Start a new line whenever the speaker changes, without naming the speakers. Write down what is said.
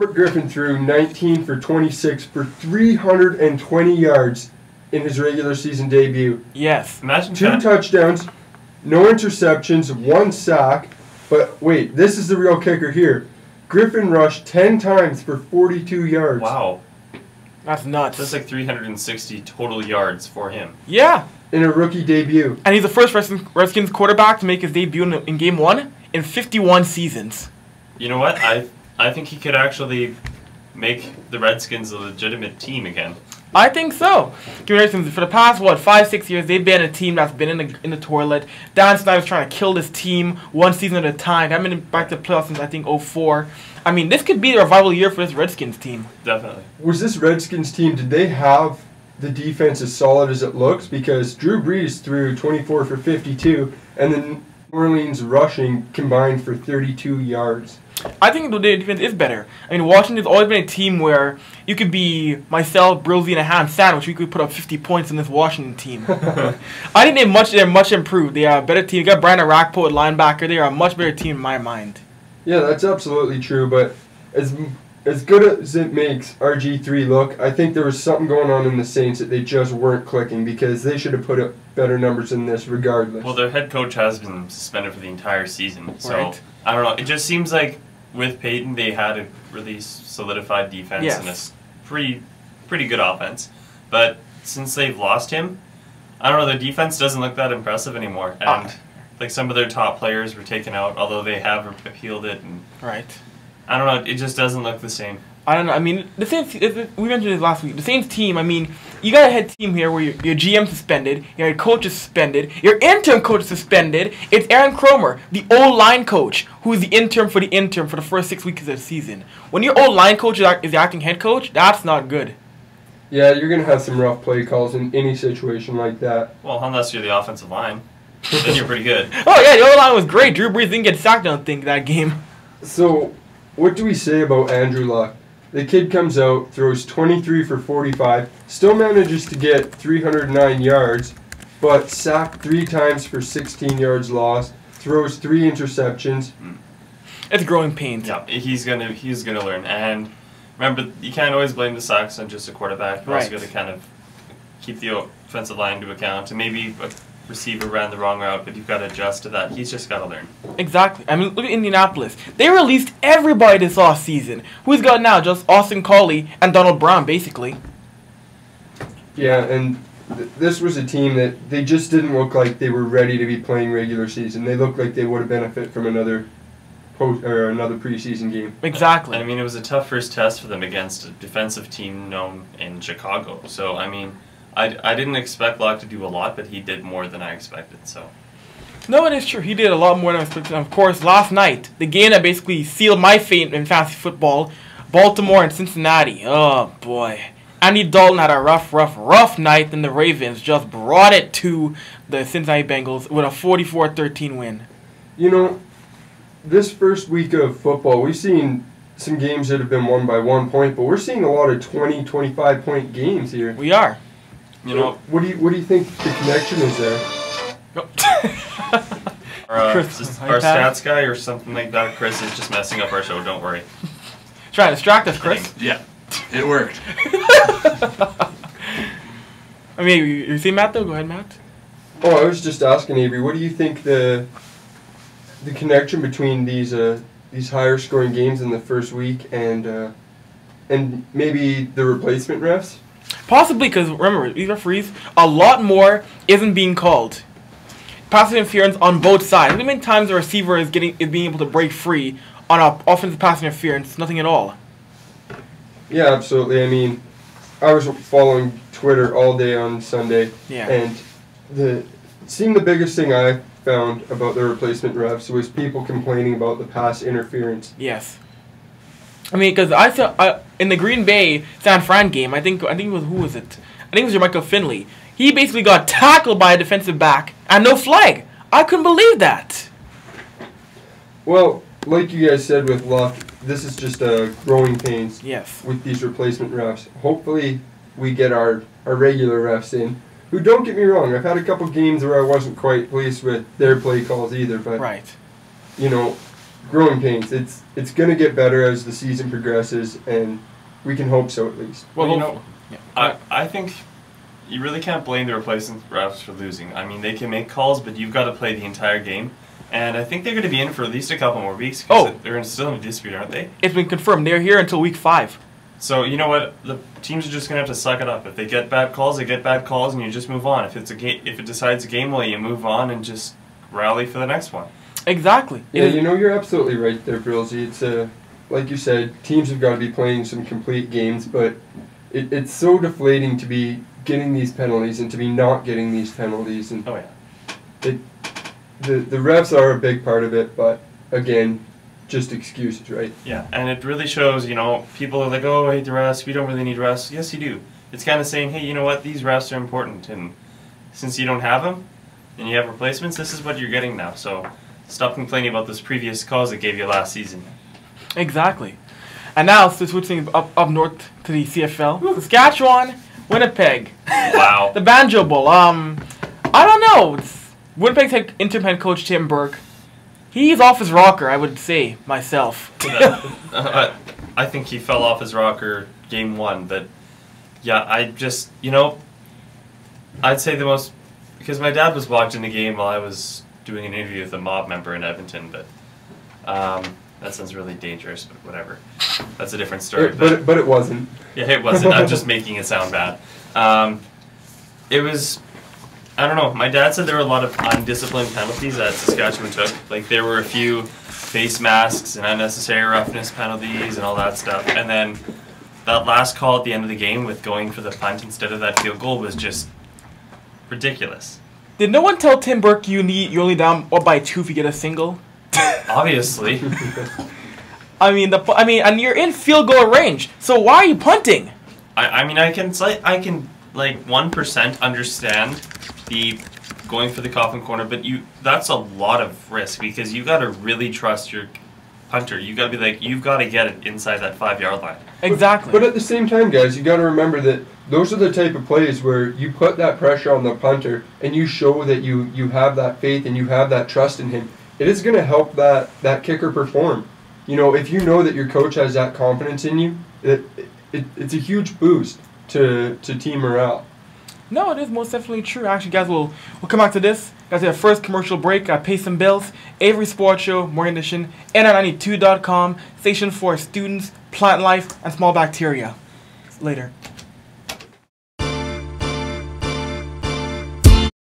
Robert Griffin threw 19 for 26 for 320 yards in his regular season debut.
Yes.
Imagine
2 touchdowns, no interceptions, 1 sack. But wait, this is the real kicker here. Griffin rushed 10 times for 42 yards.
Wow.
That's nuts.
That's like 360 total yards for him.
Yeah.
In a rookie debut.
And he's the first Redskins quarterback to make his debut in Game 1 in 51 seasons.
You know what? I think he could actually make the Redskins a legitimate team again.
I think so. For the past, 5-6 years, they've been a team that's been in the toilet. Dan Snyder's trying to kill this team one season at a time. They haven't been back to the playoffs since, I think, 2004. I mean, this could be the revival year for this Redskins team.
Definitely.
Was this Redskins team, did they have the defense as solid as it looks? Because Drew Brees threw 24 for 52, and then New Orleans rushing combined for 32 yards.
I think the defense is better. I mean, Washington's always been a team where you could be myself, Brilsey, and a ham sandwich. We could put up 50 points in this Washington team. I think they're much improved. They are a better team. You got Brandon Rackpo at linebacker. They are a much better team in my mind.
Yeah, that's absolutely true. But as good as it makes RG3 look, I think there was something going on in the Saints that they just weren't clicking, because they should have put up better numbers than this regardless.
Well, their head coach has been suspended for the entire season. So,
Right.
I don't know. It just seems like with Peyton, they had a really solidified defense
Yes.
and a pretty good offense. But since they've lost him, I don't know, their defense doesn't look that impressive anymore. And like some of their top players were taken out, although they have appealed it. And
Right.
I don't know, it just doesn't look the same.
I don't know. I mean, the Saints, we mentioned this last week. The Saints team, I mean, you got a head team here where your GM suspended, your head coach is suspended, your interim coach is suspended. It's Aaron Cromer, the O-line coach, who is the interim for the first 6 weeks of the season. When your O-line coach is the acting head coach, that's not good.
Yeah, you're going to have some rough play calls in any situation like that.
Well, unless you're the offensive line, then you're pretty good.
Oh, yeah, the O-line was great. Drew Brees didn't get sacked, I don't think, that game.
So, what do we say about Andrew Luck? The kid comes out, throws 23 for 45, still manages to get 309 yards, but sacked 3 times for 16 yards lost, throws 3 interceptions.
It's growing pains.
Yeah, he's gonna learn. And remember, you can't always blame the sacks on just a quarterback. You're also
Right.
got to kind of keep the offensive line into account. And maybe a receiver ran the wrong route, but you've got to adjust to that. He's just got to learn.
Exactly. I mean, look at Indianapolis. They released everybody this offseason. Who's got now? Just Austin Collie and Donald Brown, basically.
Yeah, and this was a team that they just didn't look like they were ready to be playing regular season. They looked like they would have benefited from another preseason game.
Exactly.
I mean, it was a tough first test for them against a defensive team known in Chicago. So, I mean, I didn't expect Locke to do a lot, but he did more than I expected. So.
No, it is true. He did a lot more than I expected. And of course, last night, the game that basically sealed my fate in fantasy football, Baltimore and Cincinnati. Oh, boy. Andy Dalton had a rough night, and the Ravens just brought it to the Cincinnati Bengals with a 44-13 win.
You know, this first week of football, we've seen some games that have been won by 1 point, but we're seeing a lot of 20, 25-point games here.
We are.
You know,
what do you think the connection is there?
our stats guy or something like that, Chris, is just messing up our show. Don't worry.
Trying to distract us, Chris.
Yeah, it worked.
I mean, you see Matt though? Go ahead, Matt.
Oh, I was just asking Avery, what do you think the connection between these higher scoring games in the first week and maybe the replacement refs?
Possibly because, remember, these referees, a lot more isn't being called. Pass interference on both sides. How many times the receiver is being able to break free on an offensive pass interference? Nothing at all.
Yeah, absolutely. I mean, I was following Twitter all day on Sunday, and seeing the biggest thing I found about the replacement refs was people complaining about the pass interference.
Yes. I mean, because I saw in the Green Bay San Fran game, I think it was, who was it? I think it was your Michael Finley. He basically got tackled by a defensive back and no flag. I couldn't believe that.
Well, like you guys said with Luck, this is just growing pains.
Yes.
With these replacement refs. Hopefully, we get our regular refs in. Who, don't get me wrong, I've had a couple games where I wasn't quite pleased with their play calls either, but
right.
You know, growing pains. It's going to get better as the season progresses, and we can hope so at least.
Well, you know, I think you really can't blame the replacement refs for losing. I mean, they can make calls, but you've got to play the entire game. And I think they're going to be in for at least a couple more weeks. They're still in a dispute, aren't they?
It's been confirmed. They're here until week 5.
So, you know what? The teams are just going to have to suck it up. If they get bad calls, they get bad calls, and you just move on. If it decides a game, well, you move on and just rally for the next one.
Exactly.
Yeah, you know, you're absolutely right there, Brilsey. It's like you said, teams have got to be playing some complete games, but it's so deflating to be getting these penalties and to be not getting these penalties. And
oh, yeah.
The refs are a big part of it, but again, just excuses, right?
Yeah, and it really shows, you know, people are like, oh, I hate the refs, we don't really need refs. Yes, you do. It's kind of saying, hey, you know what, these refs are important, and since you don't have them, and you have replacements, this is what you're getting now. So stop complaining about those previous calls that gave you last season.
Exactly. And now, switching up north to the CFL, Saskatchewan, Winnipeg.
Wow.
The Banjo Bowl. I don't know. Winnipeg's interim head coach Tim Burke. He's off his rocker, I would say myself.
I think he fell off his rocker game 1. But yeah, I just, you know, I'd say the most, because my dad was watching the game while I was doing an interview with a mob member in Edmonton, but that sounds really dangerous, but whatever. That's a different story.
But it wasn't.
Yeah, it wasn't. I'm just making it sound bad. It was, I don't know. My dad said there were a lot of undisciplined penalties that Saskatchewan took. Like, there were a few face masks and unnecessary roughness penalties and all that stuff. And then that last call at the end of the game with going for the punt instead of that field goal was just ridiculous.
Did no one tell Tim Burke you're only down by 2 if you get a single?
Obviously.
I mean, and you're in field goal range. So why are you punting?
I mean, I can like 1% understand the going for the coffin corner, but that's a lot of risk because you got to really trust your punter. You got to be like, you've got to get it inside that 5-yard line.
Exactly.
But at the same time, guys, you got to remember that those are the type of plays where you put that pressure on the punter and you show that you have that faith and you have that trust in him. It is going to help that kicker perform. You know, if you know that your coach has that confidence in you, it's a huge boost to team morale.
No, it is most definitely true. Actually, guys, we'll come back to this. Guys, our first commercial break. Pay some bills. Avry Sports Show, Morning Edition, NR92.com, station for students, plant life, and small bacteria. Later.